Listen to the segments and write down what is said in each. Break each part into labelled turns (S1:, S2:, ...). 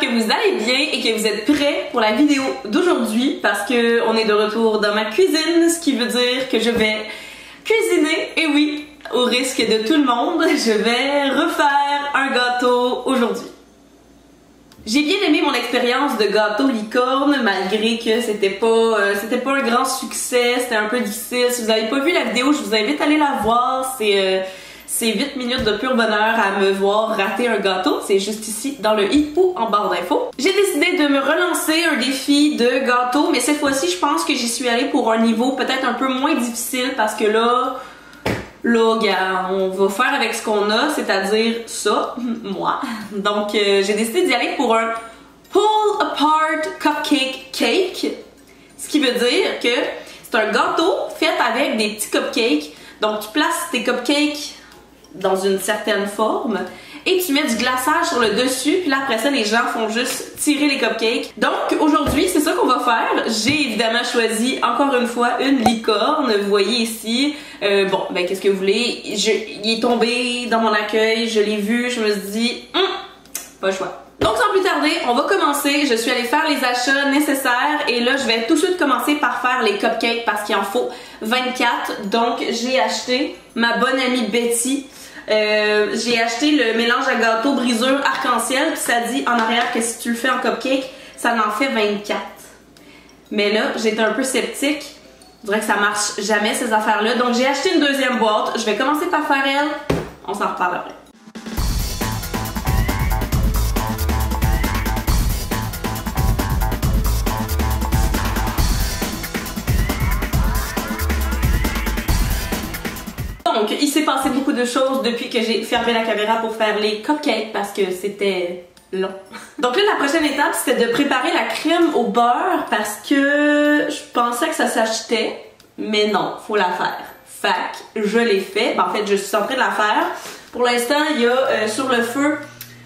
S1: que vous allez bien et que vous êtes prêts pour la vidéo d'aujourd'hui parce que on est de retour dans ma cuisine, ce qui veut dire que je vais cuisiner, et oui, au risque de tout le monde, je vais refaire un gâteau aujourd'hui. J'ai bien aimé mon expérience de gâteau licorne, malgré que c'était pas un grand succès, c'était un peu difficile. Si vous n'avez pas vu la vidéo, je vous invite à aller la voir. C'est 8 minutes de pur bonheur à me voir rater un gâteau. C'est juste ici dans le i ou en barre d'infos. J'ai décidé de me relancer un défi de gâteau, mais cette fois-ci, je pense que j'y suis allée pour un niveau peut-être un peu moins difficile parce que là, gars, on va faire avec ce qu'on a, c'est-à-dire ça, moi. Donc, j'ai décidé d'y aller pour un pull apart cupcake cake, ce qui veut dire que c'est un gâteau fait avec des petits cupcakes. Donc, tu places tes cupcakes dans une certaine forme et tu mets du glaçage sur le dessus, puis là après ça les gens font juste tirer les cupcakes. Donc aujourd'hui c'est ça qu'on va faire. J'ai évidemment choisi encore une fois une licorne, vous voyez ici. Bon ben qu'est-ce que vous voulez, il est tombé dans mon accueil, je l'ai vu, je me suis dit pas le choix. Donc sans plus tarder, on va commencer. Je suis allée faire les achats nécessaires et là je vais tout de suite commencer par faire les cupcakes parce qu'il en faut 24. Donc j'ai acheté ma bonne amie Betty. J'ai acheté le mélange à gâteau brisure arc-en-ciel, puis ça dit en arrière que si tu le fais en cupcake, ça en fait 24. Mais là, j'étais un peu sceptique. Je dirais que ça marche jamais ces affaires-là. Donc j'ai acheté une deuxième boîte. Je vais commencer par faire elle. On s'en reparle après. Donc, il s'est passé beaucoup de choses depuis que j'ai fermé la caméra pour faire les cupcakes parce que c'était long. Donc là, la prochaine étape, c'était de préparer la crème au beurre parce que je pensais que ça s'achetait, mais non, faut la faire. Fac, je l'ai fait. Ben, en fait, je suis en train de la faire. Pour l'instant, il y a sur le feu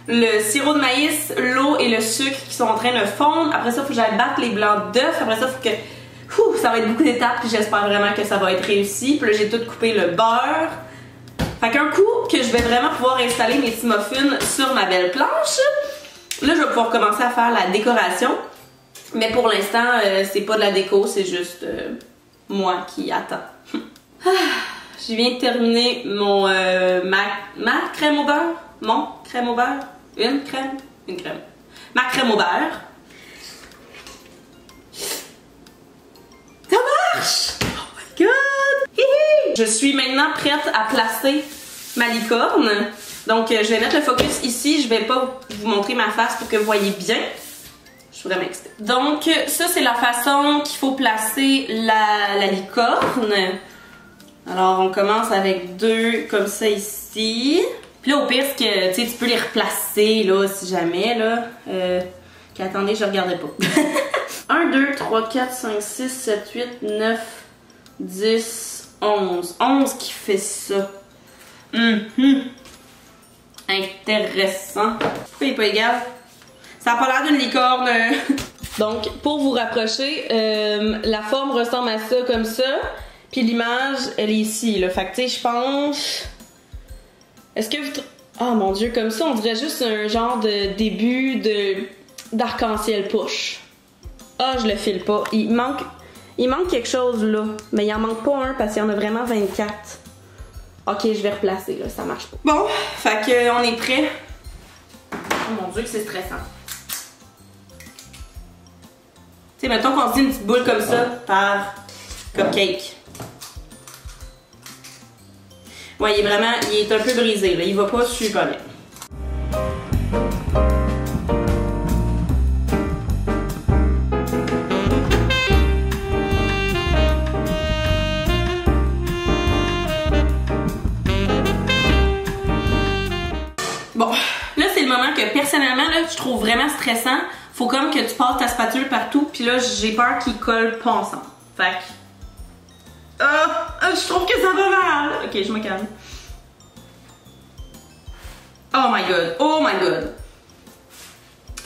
S1: le sirop de maïs, l'eau et le sucre qui sont en train de fondre. Après ça, il faut que j'aille battre les blancs d'œufs. Après ça, il faut que... ça va être beaucoup d'étapes, puis j'espère vraiment que ça va être réussi. Puis là, j'ai tout coupé le beurre. Fait qu'un coup que je vais vraiment pouvoir installer mes petits muffins sur ma belle planche, là, je vais pouvoir commencer à faire la décoration. Mais pour l'instant, c'est pas de la déco, c'est juste moi qui attends. Je viens de terminer mon ma crème au beurre. Mon crème au beurre. Une crème. Ma crème au beurre. Oh my god! Hihi! Je suis maintenant prête à placer ma licorne. Donc je vais mettre le focus ici. Je vais pas vous montrer ma face pour que vous voyez bien. Je suis vraiment excitée. Donc ça c'est la façon qu'il faut placer la licorne. Alors on commence avec deux comme ça ici. Puis là au pire c'est que tu peux les replacer là si jamais là. Attendez, je regardais pas. 1, 2, 3, 4, 5, 6, 7, 8, 9, 10, 11. 11 qui fait ça. Intéressant. Pourquoi il est pas égal? Ça a pas l'air d'une licorne. Donc, pour vous rapprocher, la forme ressemble à ça, comme ça. Puis l'image, elle est ici, là. Fait que, tu sais, je pense... Est-ce que vous... Oh mon Dieu, comme ça, on dirait juste un genre de début d'arc-en-ciel push. Ah, je le file pas. Il manque quelque chose là. Mais il en manque pas un parce qu'il y en a vraiment 24. Ok, je vais replacer là, ça marche pas. Bon, fait que on est prêt. Oh mon Dieu que c'est stressant. Tu sais, mettons qu'on se dit une petite boule comme ça par cupcake. Ouais, il est un peu brisé là, il va pas super bien. Bon, là c'est le moment que personnellement là, je trouve vraiment stressant. Faut comme que tu passes ta spatule partout, puis là j'ai peur qu'ils collent pas ensemble. Fait que... je trouve que ça va mal. Ok, je me calme. Oh my god, oh my god.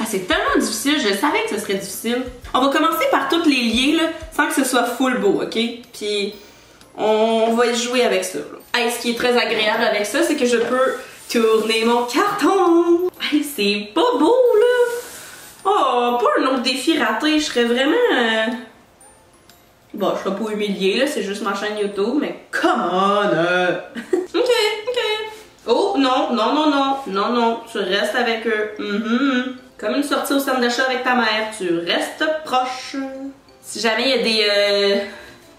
S1: Ah, c'est tellement difficile, je savais que ce serait difficile. On va commencer par toutes les lier là, sans que ce soit full beau, ok? Puis on va jouer avec ça. Hey, ce qui est très agréable avec ça, c'est que je peux tourner mon carton. Hey, c'est pas beau là. un autre défi raté, je serais vraiment... Bon, je serais pas humiliée, là, c'est juste ma chaîne YouTube, mais come on! Ok. Oh, non, tu restes avec eux. Comme une sortie au centre d'achat avec ta mère, tu restes proche. Si jamais il y a des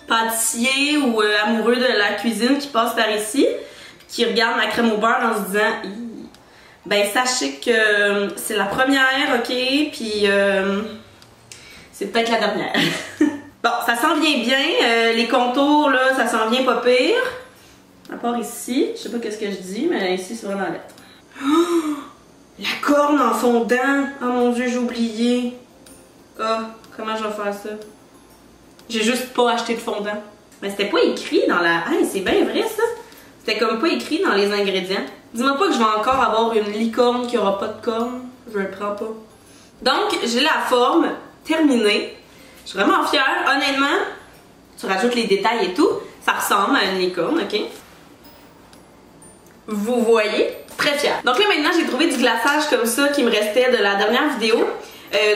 S1: pâtissiers ou amoureux de la cuisine qui passent par ici, qui regardent ma crème au beurre en se disant ben sachez que c'est la première, ok, puis c'est peut-être la dernière. Bon, ça s'en vient bien, les contours là, ça s'en vient pas pire. À part ici, je sais pas qu'est-ce que je dis, mais ici c'est vraiment la lettre. Oh, la corne en fondant! Oh mon dieu, j'ai oublié. Comment je vais faire ça? J'ai juste pas acheté de fondant. Mais c'était pas écrit dans la... Hey, c'est bien vrai ça! C'était comme pas écrit dans les ingrédients. Dis-moi pas que je vais encore avoir une licorne qui aura pas de corne. Je le prends pas. Donc, j'ai la forme terminée. Je suis vraiment fière. Honnêtement, tu rajoutes les détails et tout. Ça ressemble à une licorne, ok? Vous voyez? Très fière. Donc là, maintenant, j'ai trouvé du glaçage comme ça qui me restait de la dernière vidéo.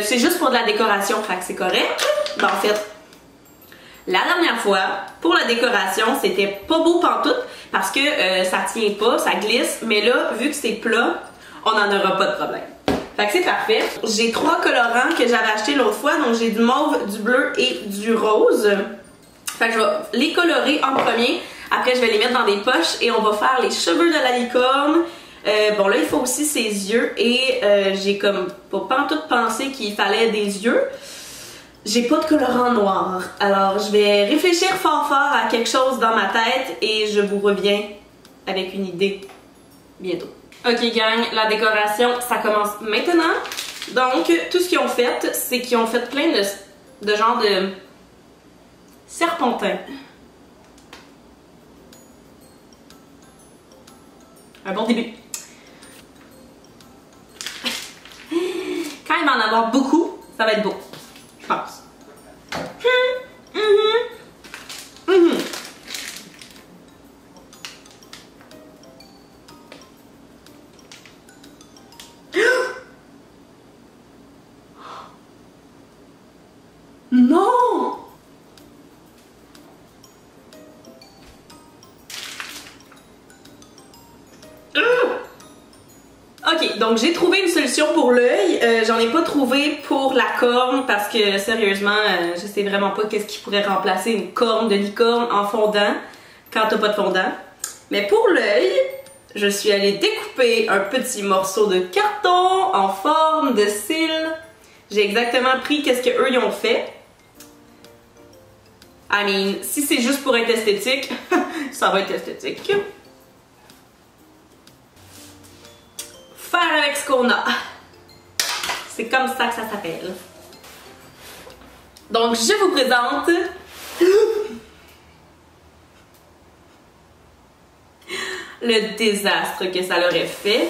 S1: C'est juste pour de la décoration, fait que c'est correct. Ben, en fait, la dernière fois, pour la décoration, c'était pas beau pantoute parce que ça tient pas, ça glisse. Mais là, vu que c'est plat, on n'en aura pas de problème. Fait que c'est parfait. J'ai 3 colorants que j'avais achetés l'autre fois. Donc j'ai du mauve, du bleu et du rose. Fait que je vais les colorer en premier. Après, je vais les mettre dans des poches et on va faire les cheveux de la licorne. Bon, là, il faut aussi ses yeux et j'ai comme pas pantoute pensé qu'il fallait des yeux. J'ai pas de colorant noir. Alors, je vais réfléchir fort à quelque chose dans ma tête et je vous reviens avec une idée bientôt. Ok, gang, la décoration, ça commence maintenant. Donc, tout ce qu'ils ont fait, c'est qu'ils ont fait plein de genres de serpentins. Un bon début. Quand il va en avoir beaucoup, ça va être beau. Je pense. Non! Ok, donc j'ai trouvé une solution pour l'œil. J'en ai pas trouvé pour la corne parce que sérieusement, je sais vraiment pas qu'est-ce qui pourrait remplacer une corne de licorne en fondant quand t'as pas de fondant. Mais pour l'œil, je suis allée découper un petit morceau de carton en forme de cils. J'ai exactement pris qu'est-ce que eux ils ont fait. I mean, si c'est juste pour être esthétique, ça va être esthétique. Faire avec ce qu'on a. C'est comme ça que ça s'appelle. Donc, je vous présente le désastre que ça leur a fait.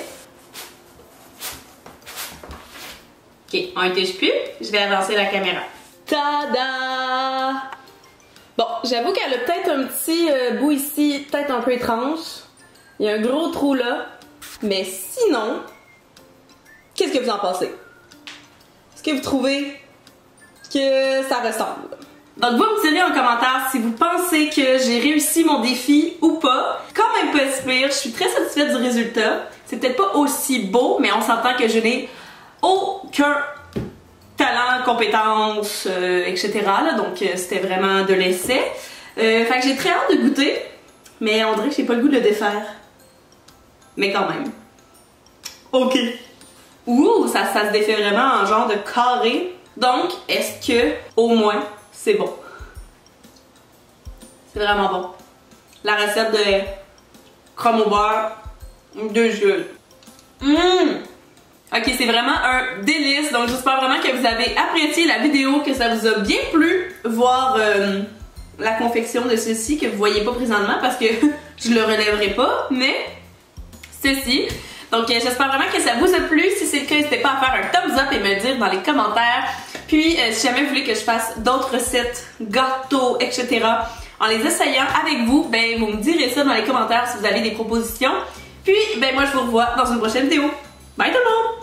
S1: Ok, on n'était plus. Je vais avancer la caméra. Tada! Bon, j'avoue qu'elle a peut-être un petit bout ici, peut-être un peu étrange. Il y a un gros trou là. Mais sinon, qu'est-ce que vous en pensez? Est-ce que vous trouvez que ça ressemble? Donc vous me direz en commentaire si vous pensez que j'ai réussi mon défi ou pas. Quand même pas si pire, je suis très satisfaite du résultat. C'est peut-être pas aussi beau, mais on s'entend que je n'ai aucun talent, compétence, etc. Là, donc c'était vraiment de l'essai. Fait que j'ai très hâte de goûter, mais on dirait que j'ai pas le goût de le défaire. Mais quand même. Ok. Ouh, ça se défait vraiment en genre de carré. Donc, est-ce que, au moins, c'est bon? C'est vraiment bon. La recette de crème au beurre, délicieuse. Ok, c'est vraiment un délice. Donc, j'espère vraiment que vous avez apprécié la vidéo, que ça vous a bien plu. Voir la confection de ceci que vous voyez pas présentement parce que je le relèverai pas, mais ceci. Donc j'espère vraiment que ça vous a plu. Si c'est le cas, n'hésitez pas à faire un thumbs up et me dire dans les commentaires. Puis si jamais vous voulez que je fasse d'autres recettes, gâteaux, etc. en les essayant avec vous, ben vous me direz ça dans les commentaires si vous avez des propositions. Puis ben moi je vous revois dans une prochaine vidéo. Bye tout le monde!